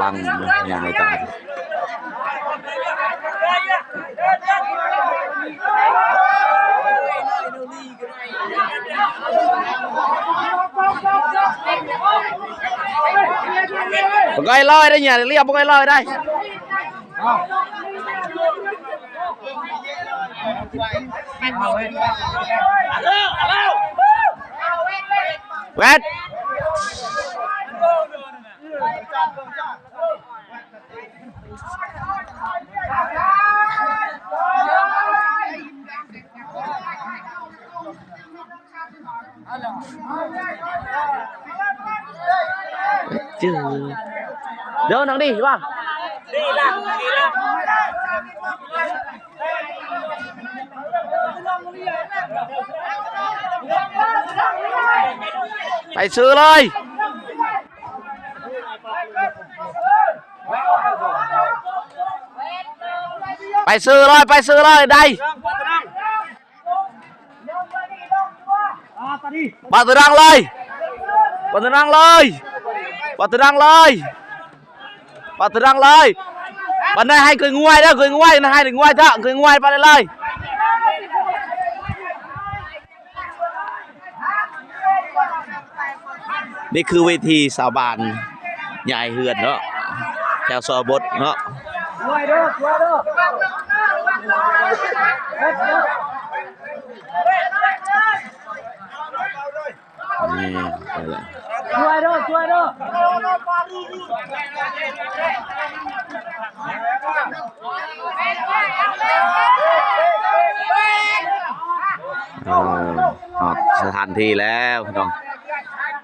ลังอย่างไรต่างบกไอ้ลอยได้เนี่ยเรียบบกไอ้ลอยได้เวทจื้อเดี๋ยวนังดิว่าไปซื้อเลยไปซื้อเลยได้ปาตรังเลยปัดนั้นให้เคยงวยนะให้ถึงงวยเถอะเคยงวยไปเลยนี่คือเวทีสาบานใหญ่เฮือนเนาะแถวซอบดเนาะนี่ไปเลยช่วยด้วยสถานที่แล้วพี่น้อง